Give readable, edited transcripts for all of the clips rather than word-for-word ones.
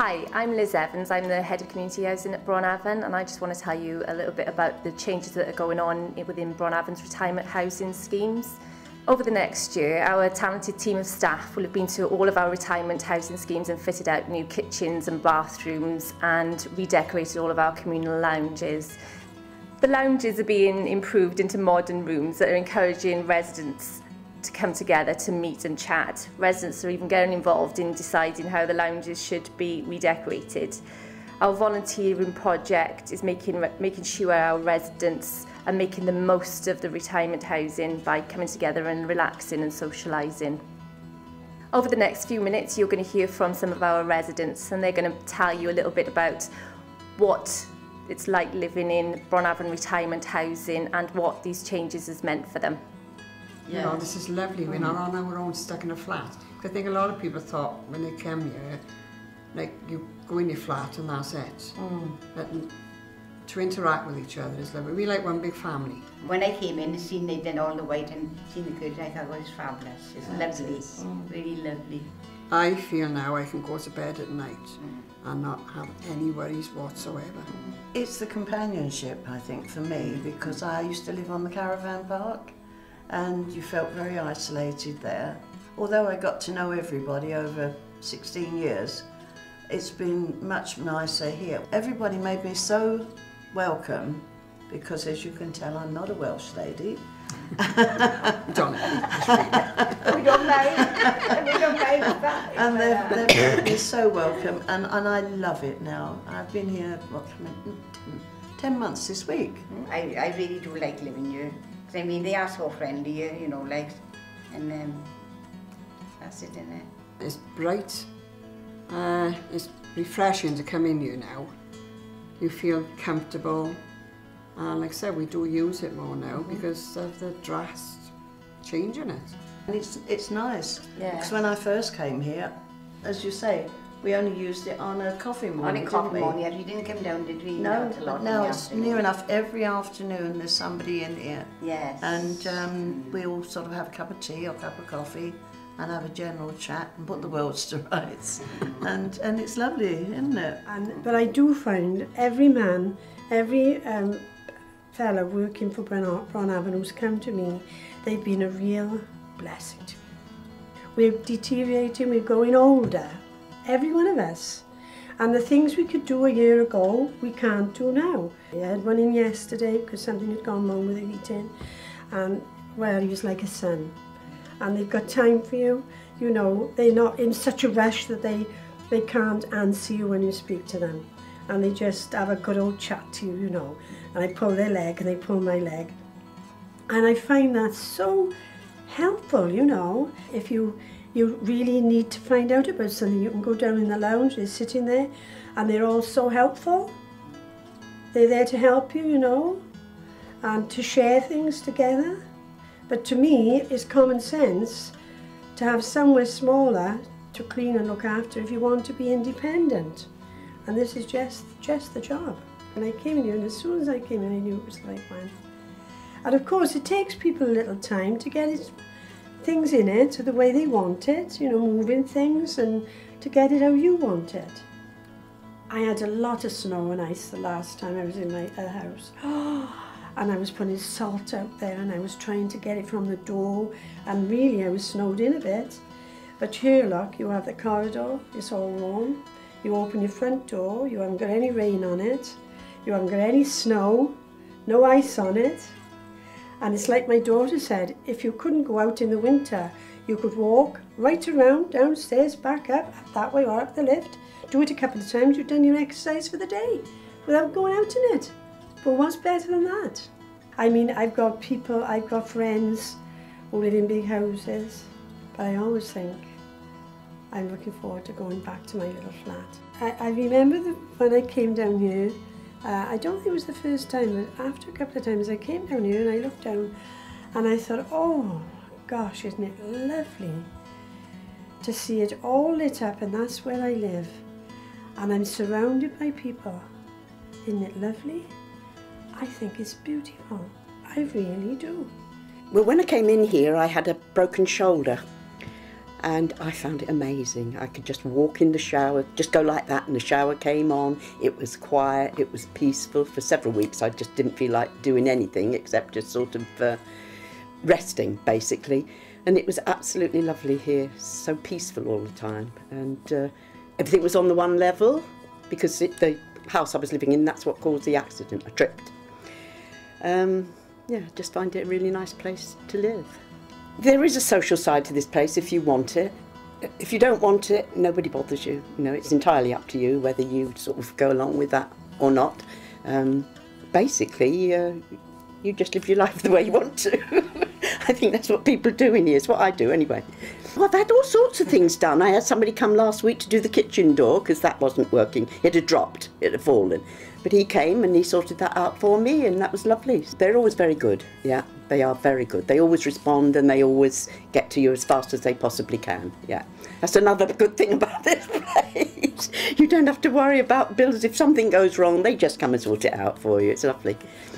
Hi, I'm Liz Evans. I'm the Head of Community Housing at Bron Afon, and I just want to tell you a little bit about the changes that are going on within Bron Afon retirement housing schemes. Over the next year, our talented team of staff will have been to all of our retirement housing schemes and fitted out new kitchens and bathrooms and redecorated all of our communal lounges. The lounges are being improved into modern rooms that are encouraging residents to come together to meet and chat. Residents are even getting involved in deciding how the lounges should be redecorated. Our volunteering project is making sure our residents are making the most of the retirement housing by coming together and relaxing and socialising. Over the next few minutes, you're going to hear from some of our residents, and they're going to tell you a little bit about what it's like living in Bron Afon retirement housing and what these changes has meant for them. You know, this is lovely. We're not on our own, stuck in a flat. I think a lot of people thought when they came here, like, you go in your flat and that's it. But to interact with each other is lovely. We like one big family. When I came in and seen they'd done all the white and seen the curtains, I thought it was fabulous. It's lovely, really lovely. I feel now I can go to bed at night and not have any worries whatsoever. It's the companionship, I think, for me, because I used to live on the caravan park and you felt very isolated there. Although I got to know everybody over 16 years, it's been much nicer here. Everybody made me so welcome because, as you can tell, I'm not a Welsh lady. Don't We don't mind. We don't mind that. And they've made me so welcome, and I love it now. I've been here, what, 10 months this week. I really do like living here. I mean, they are so friendly here, you know, like, and that's it, isn't it? It's bright. It's refreshing to come in here now. You feel comfortable. And like I said, we do use it more now because of the drastic change in it. And it's nice. Yeah. Because when I first came here, as you say, we only used it on a coffee morning. On a coffee morning, yeah, we didn't come down, did we? No, Not no, it's near enough. Every afternoon there's somebody in here. Yes. And we all sort of have a cup of tea or a cup of coffee and have a general chat and put the worlds to rights. and it's lovely, isn't it? But I do find every man, every fella working for Bron Afon who's come to me, they've been a real blessing to me. We're deteriorating, we're growing older, every one of us. And the things we could do a year ago, we can't do now. I had one in yesterday because something had gone wrong with the heating. And, well, he was like a son. And they've got time for you, you know, they're not in such a rush that they can't answer you when you speak to them. And they just have a good old chat to you, you know. And I pull their leg and they pull my leg. And I find that so helpful, you know. If you really need to find out about something, you can go down in the lounge, they're sitting there, and they're all so helpful. They're there to help you, you know, and to share things together. But to me, it's common sense to have somewhere smaller to clean and look after if you want to be independent. And this is just the job. And I came in here, and as soon as I came in, I knew it was the right one. And of course, it takes people a little time to get things in it the way they want it, you know, moving things and to get it how you want it. I had a lot of snow and ice the last time I was in my house. And I was putting salt out there and I was trying to get it from the door, and really I was snowed in a bit. But here, look, you have the corridor, it's all warm. You open your front door, you haven't got any rain on it, you haven't got any snow, no ice on it. And it's like my daughter said, if you couldn't go out in the winter, you could walk right around, downstairs, back up that way or up the lift. Do it a couple of times, you've done your exercise for the day without going out in it. But what's better than that? I mean, I've got people, I've got friends who live in big houses, but I always think I'm looking forward to going back to my little flat. I remember when I came down here, I don't think it was the first time, but after a couple of times I came down here and I looked down and I thought, oh gosh, isn't it lovely to see it all lit up, and that's where I live. And I'm surrounded by people. Isn't it lovely? I think it's beautiful. I really do. Well, when I came in here, I had a broken shoulder. and I found it amazing. I could just walk in the shower, just go like that, and the shower came on. It was quiet, it was peaceful. For several weeks I just didn't feel like doing anything except just sort of resting, basically. And it was absolutely lovely here, so peaceful all the time. And everything was on the one level, because the house I was living in, that's what caused the accident. I tripped. Yeah, just find it a really nice place to live. There is a social side to this place if you want it. If you don't want it, nobody bothers you. You know, it's entirely up to you whether you sort of go along with that or not. Basically, you just live your life the way you want to. I think that's what people do in here. It's what I do anyway. Well, I've had all sorts of things done. I had somebody come last week to do the kitchen door because that wasn't working. It had dropped, it had fallen. But he came and he sorted that out for me, and that was lovely. They're always very good, yeah, they are very good. They always respond and they always get to you as fast as they possibly can, yeah. That's another good thing about this place. You don't have to worry about bills. If something goes wrong, they just come and sort it out for you. It's lovely.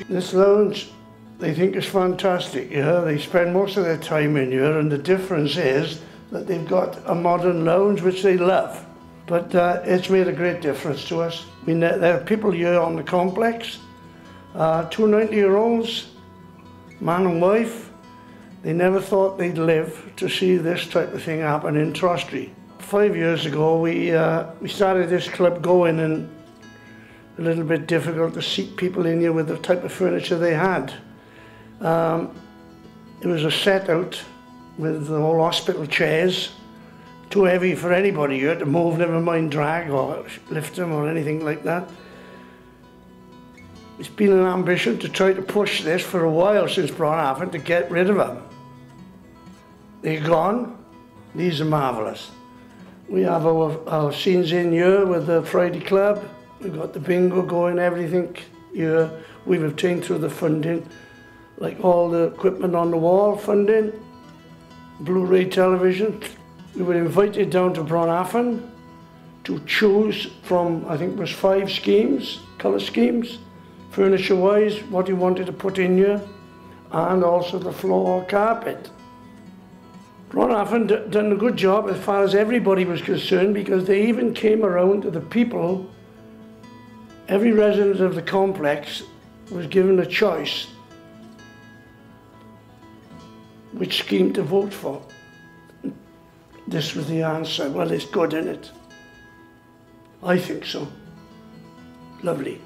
This lounge, they think is fantastic, yeah. They spend most of their time in here, and the difference is that they've got a modern lounge which they love. But it's made a great difference to us. I mean, there are people here on the complex, two 90-year-olds, man and wife. They never thought they'd live to see this type of thing happen in Trostry. 5 years ago, we started this club going, and a little bit difficult to seat people in here with the type of furniture they had. It was a set out with the whole hospital chairs, too heavy for anybody here to move, never mind drag or lift them or anything like that. It's been an ambition to try to push this for a while since Bron Afon to get rid of them. They're gone. These are marvellous. We have our scenes in here with the Friday Club. We've got the bingo going, everything here. We've obtained through the funding, like all the equipment on the wall funding, Blu-ray television. We were invited down to Bron Afon to choose from, I think it was 5 schemes, colour schemes, furniture-wise, what you wanted to put in here, and also the floor carpet. Bron Afon done a good job as far as everybody was concerned, because they even came around to the people. Every resident of the complex was given a choice which scheme to vote for. This was the answer. Well, it's good, isn't it? I think so. Lovely.